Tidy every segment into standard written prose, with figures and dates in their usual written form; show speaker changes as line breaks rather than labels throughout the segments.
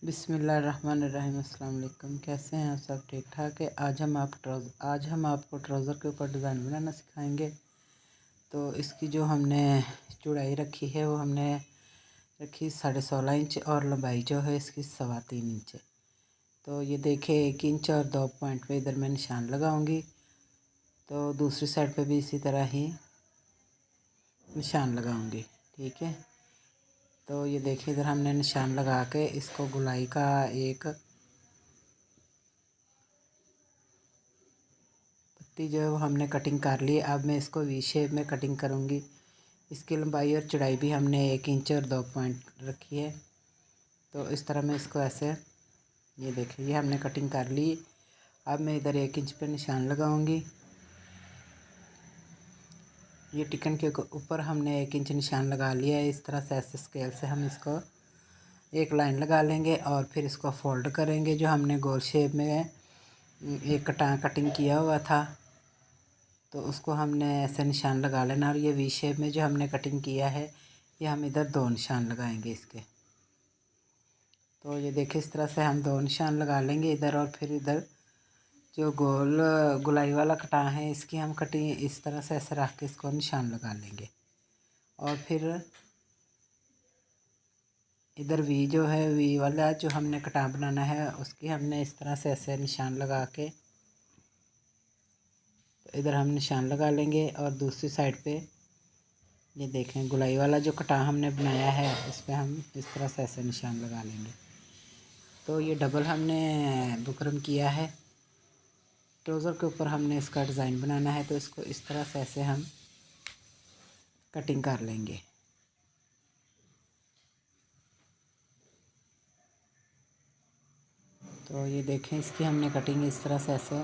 बिस्मिल्लाहिर्रहमानिर्रहीम। अस्सलाम वालेकुम। कैसे हैं आप? सब ठीक ठाक है। आज हम आपको ट्राउज़र के ऊपर डिज़ाइन बनाना सिखाएंगे। तो इसकी जो हमने चौड़ाई रखी है वो हमने रखी 16.5 इंच और लंबाई जो है इसकी 3.25 इंच है। तो ये देखिए 1 इंच और 2 पॉइंट पे इधर मैं निशान लगाऊंगी। तो दूसरी साइड पे भी इसी तरह ही निशान लगाऊंगी। ठीक है। तो ये देखिए इधर हमने निशान लगा के इसको गोलाई का एक पत्ती जो है वो हमने कटिंग कर ली। अब मैं इसको वी शेप में कटिंग करूँगी। इसकी लंबाई और चौड़ाई भी हमने 1 इंच और 2 पॉइंट रखी है। तो इस तरह मैं इसको ऐसे, ये देखिए ये हमने कटिंग कर ली। अब मैं इधर 1 इंच पे निशान लगाऊंगी। ये टिकन के ऊपर हमने 1 इंच निशान लगा लिया है। इस तरह से ऐसे स्केल से हम इसको एक लाइन लगा लेंगे और फिर इसको फोल्ड करेंगे। जो हमने गोल शेप में एक कटिंग किया हुआ था तो उसको हमने ऐसे निशान लगा लेना। और ये वी शेप में जो हमने कटिंग किया है ये हम इधर 2 निशान लगाएंगे इसके। तो ये देखिए इस तरह से हम 2 निशान लगा लेंगे इधर, और फिर इधर जो गुलाई वाला कटान है इसकी हम कटिंग इस तरह से ऐसे रख के इसको निशान लगा लेंगे। और फिर इधर वी जो है, वी वाला जो हमने कटान बनाना है उसकी हमने इस तरह से ऐसे निशान लगा के तो इधर हम निशान लगा लेंगे। और दूसरी साइड पे ये देखें गुलाई वाला जो कटान हमने बनाया है उस पर हम इस तरह से ऐसे निशान लगा लेंगे। तो ये डबल हमने बुकरम किया है। ट्राउज़र के ऊपर हमने इसका डिज़ाइन बनाना है तो इसको इस तरह से ऐसे हम कटिंग कर लेंगे। तो ये देखें इसकी हमने कटिंग इस तरह से ऐसे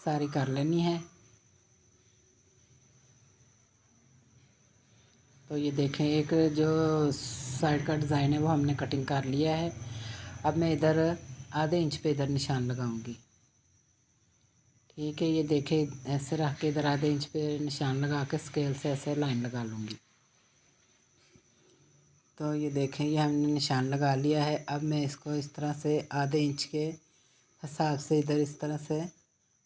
सारी कर लेनी है। तो ये देखें एक जो साइड का डिज़ाइन है वो हमने कटिंग कर लिया है। अब मैं इधर आधे इंच पे इधर निशान लगाऊंगी। ठीक है। ये देखें ऐसे रख के इधर आधे इंच पे निशान लगा के स्केल से ऐसे लाइन लगा लूँगी। तो ये देखें ये हमने निशान लगा लिया है। अब मैं इसको इस तरह से आधे इंच के हिसाब से इधर इस तरह से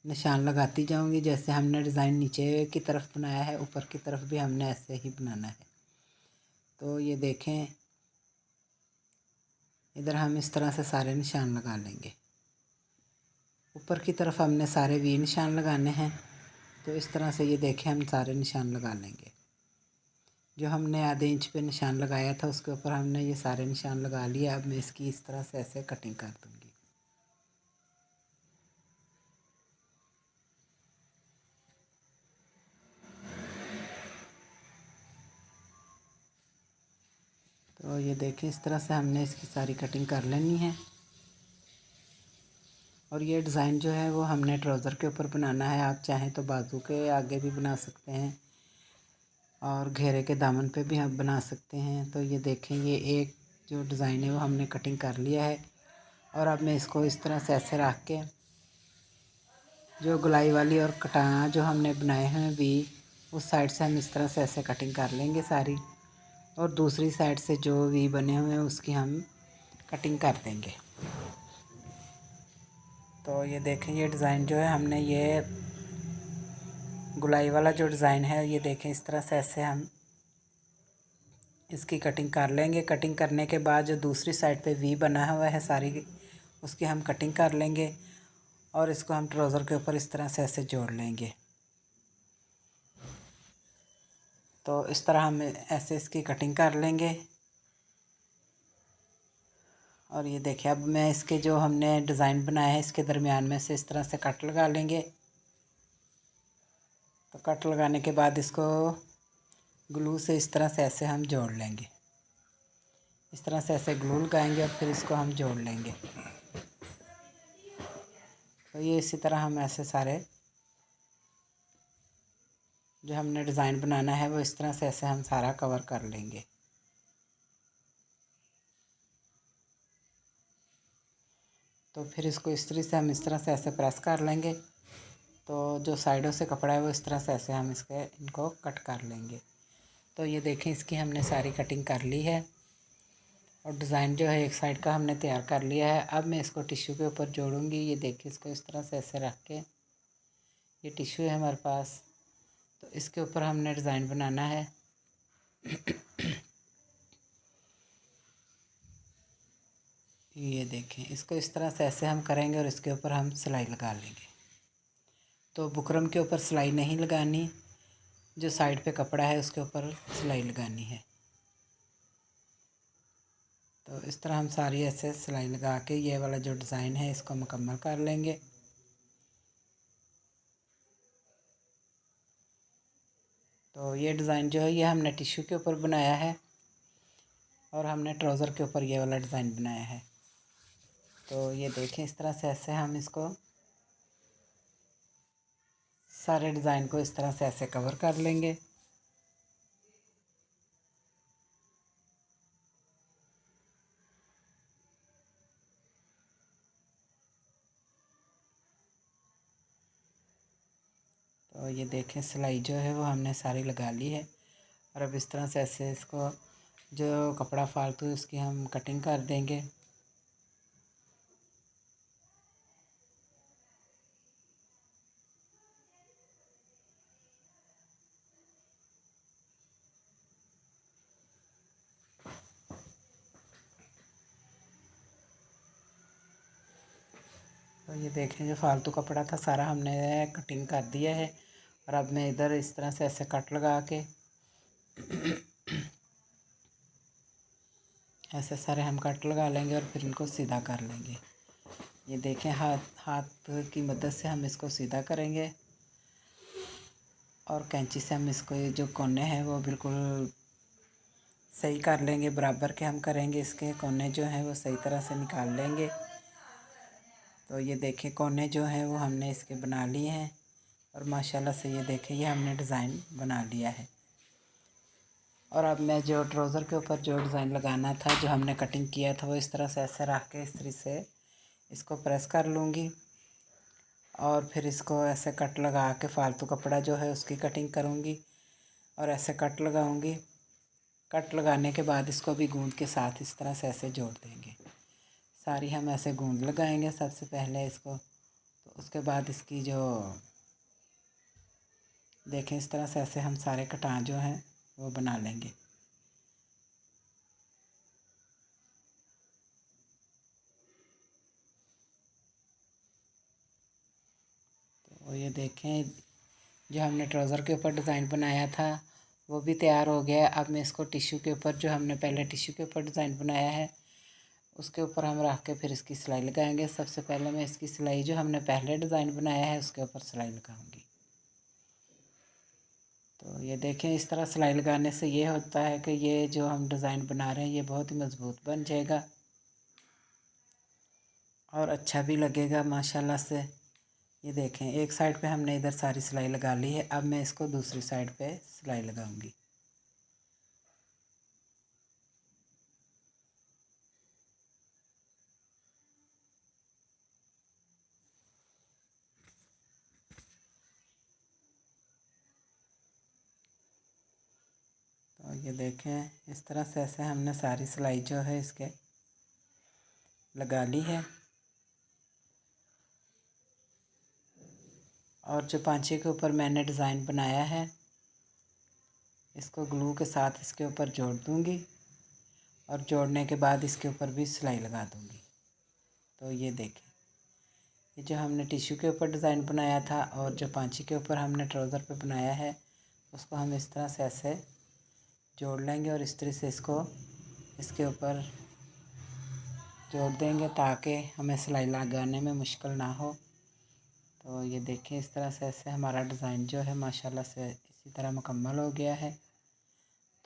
निशान लगाती जाऊंगी। जैसे हमने डिज़ाइन नीचे की तरफ बनाया है ऊपर की तरफ भी हमने ऐसे ही बनाना है। तो ये देखें इधर हम इस तरह से सारे निशान लगा लेंगे। ऊपर की तरफ हमने सारे वी निशान लगाने हैं। तो इस तरह से ये देखें हम सारे निशान लगा लेंगे। जो हमने आधे इंच पे निशान लगाया था उसके ऊपर हमने ये सारे निशान लगा लिए। अब मैं इसकी इस तरह से ऐसे कटिंग कर दूँगी। तो ये देखें इस तरह से हमने इसकी सारी कटिंग कर लेनी है। और ये डिज़ाइन जो है वो हमने ट्राउज़र के ऊपर बनाना है। आप चाहें तो बाजू के आगे भी बना सकते हैं और घेरे के दामन पे भी आप बना सकते हैं। तो ये देखें ये एक जो डिज़ाइन है वो हमने कटिंग कर लिया है। और अब मैं इसको इस तरह से ऐसे रख के जो गुलाई वाली और कटाना जो हमने बनाए हैं वी, उस साइड से हम इस तरह से ऐसे कटिंग कर लेंगे सारी। और दूसरी साइड से जो वी बने हुए हैं उसकी हम कटिंग कर देंगे। तो ये देखें ये डिज़ाइन जो है हमने ये गुलाई वाला जो डिज़ाइन है ये देखें इस तरह से ऐसे हम इसकी कटिंग कर लेंगे। कटिंग करने के बाद जो दूसरी साइड पे वी बना हुआ है सारी उसकी हम कटिंग कर लेंगे। और इसको हम ट्राउज़र के ऊपर इस तरह से ऐसे जोड़ लेंगे। तो इस तरह हम ऐसे इसकी कटिंग कर लेंगे। और ये देखिए अब मैं इसके जो हमने डिज़ाइन बनाया है इसके दरमियान में से इस तरह से कट लगा लेंगे। तो कट लगाने के बाद इसको ग्लू से इस तरह से ऐसे हम जोड़ लेंगे। इस तरह से ऐसे ग्लू लगाएंगे और फिर इसको हम जोड़ लेंगे। तो ये इसी तरह हम ऐसे सारे जो हमने डिज़ाइन बनाना है वो इस तरह से ऐसे हम सारा कवर कर लेंगे। तो फिर इसको इस तरह से हम इस तरह से ऐसे प्रेस कर लेंगे। तो जो साइडों से कपड़ा है वो इस तरह से ऐसे हम इनको कट कर लेंगे। तो ये देखें इसकी हमने सारी कटिंग कर ली है। और डिज़ाइन जो है एक साइड का हमने तैयार कर लिया है। अब मैं इसको टिश्यू के ऊपर जोड़ूंगी। ये देखिए, इसको इस तरह से ऐसे रख के, ये टिश्यू है हमारे पास, तो इसके ऊपर हमने डिज़ाइन बनाना है। ये देखें, इसको इस तरह से ऐसे हम करेंगे और इसके ऊपर हम सिलाई लगा लेंगे। तो बुकरम के ऊपर सिलाई नहीं लगानी, जो साइड पे कपड़ा है उसके ऊपर सिलाई लगानी है। तो इस तरह हम सारी ऐसे सिलाई लगा के ये वाला जो डिज़ाइन है इसको मुकम्मल कर लेंगे। तो ये डिज़ाइन जो है ये हमने टिश्यू के ऊपर बनाया है और हमने ट्राउज़र के ऊपर ये वाला डिज़ाइन बनाया है। तो ये देखें, इस तरह से ऐसे हम इसको सारे डिज़ाइन को इस तरह से ऐसे कवर कर लेंगे। तो ये देखें, सिलाई जो है वो हमने सारी लगा ली है और अब इस तरह से ऐसे इसको जो कपड़ा फालतू है उसकी हम कटिंग कर देंगे। तो ये देखें, जो फालतू कपड़ा था सारा हमने कटिंग कर दिया है और अब मैं इधर इस तरह से ऐसे कट लगा के ऐसे सारे हम कट लगा लेंगे और फिर इनको सीधा कर लेंगे। ये देखें, हाथ की मदद से हम इसको सीधा करेंगे और कैंची से हम इसको ये जो कोने हैं वो बिल्कुल सही कर लेंगे, बराबर के हम करेंगे। इसके कोने जो हैं वो सही तरह से निकाल लेंगे। तो ये देखें, कोने जो हैं वो हमने इसके बना लिए हैं और माशाल्लाह से ये देखें, ये हमने डिज़ाइन बना लिया है। और अब मैं जो ट्राउज़र के ऊपर जो डिज़ाइन लगाना था, जो हमने कटिंग किया था, वो इस तरह से ऐसे रख के इस तरह से इसको प्रेस कर लूँगी और फिर इसको ऐसे कट लगा के फालतू कपड़ा जो है उसकी कटिंग करूँगी और ऐसे कट लगाऊँगी। कट लगाने के बाद इसको भी गूंद के साथ इस तरह से ऐसे जोड़ देंगे। सारी हम ऐसे गूंद लगाएंगे सबसे पहले इसको। तो उसके बाद इसकी जो देखें, इस तरह से ऐसे हम सारे कटान जो हैं वो बना लेंगे। तो ये देखें, जो हमने ट्राउज़र के ऊपर डिज़ाइन बनाया था वो भी तैयार हो गया है। अब मैं इसको टिश्यू के ऊपर, जो हमने पहले टिश्यू के ऊपर डिज़ाइन बनाया है उसके ऊपर हम रख के फिर इसकी सिलाई लगाएंगे। सबसे पहले मैं इसकी सिलाई, जो हमने पहले डिज़ाइन बनाया है उसके ऊपर सिलाई लगाऊंगी। तो ये देखें, इस तरह सिलाई लगाने से ये होता है कि ये जो हम डिज़ाइन बना रहे हैं ये बहुत ही मज़बूत बन जाएगा और अच्छा भी लगेगा माशाल्लाह से। ये देखें, एक साइड पे हमने इधर सारी सिलाई लगा ली है। अब मैं इसको दूसरी साइड पे सिलाई लगाऊंगी। तो ये देखें, इस तरह से ऐसे हमने सारी सिलाई जो है इसके लगा ली है। और जो पांचे के ऊपर मैंने डिज़ाइन बनाया है इसको ग्लू के साथ इसके ऊपर जोड़ दूंगी और जोड़ने के बाद इसके ऊपर भी सिलाई लगा दूंगी। तो ये देखें, ये जो हमने टिश्यू के ऊपर डिज़ाइन बनाया था और जो पांची के ऊपर हमने ट्राउज़र पे बनाया है उसको हम इस तरह से ऐसे जोड़ लेंगे और इस तरह से इसको इसके ऊपर जोड़ देंगे ताकि हमें सिलाई लगाने में मुश्किल ना हो। तो ये देखें, इस तरह से ऐसे हमारा डिज़ाइन जो है माशाल्लाह से इसी तरह मुकम्मल हो गया है।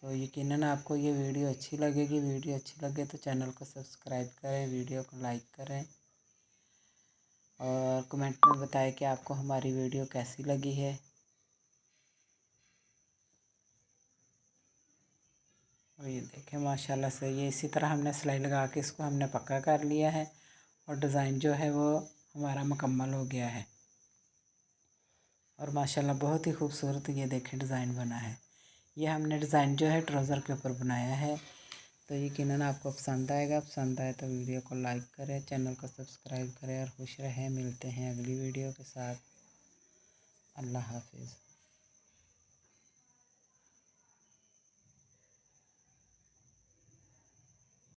तो यकीनन आपको ये वीडियो अच्छी लगेगी। वीडियो अच्छी लगे तो चैनल को सब्सक्राइब करें, वीडियो को लाइक करें और कमेंट में बताएं कि आपको हमारी वीडियो कैसी लगी है। और ये देखें, माशाल्लाह से ये इसी तरह हमने सिलाई लगा के इसको हमने पक्का कर लिया है और डिज़ाइन जो है वो हमारा मुकम्मल हो गया है। और माशाल्लाह बहुत ही खूबसूरत ये देखें डिज़ाइन बना है। ये हमने डिज़ाइन जो है ट्राउज़र के ऊपर बनाया है। तो यकीनन आपको पसंद आएगा। पसंद आए तो वीडियो को लाइक करें, चैनल को सब्सक्राइब करें और खुश रहें। मिलते हैं अगली वीडियो के साथ। अल्लाह हाफिज़।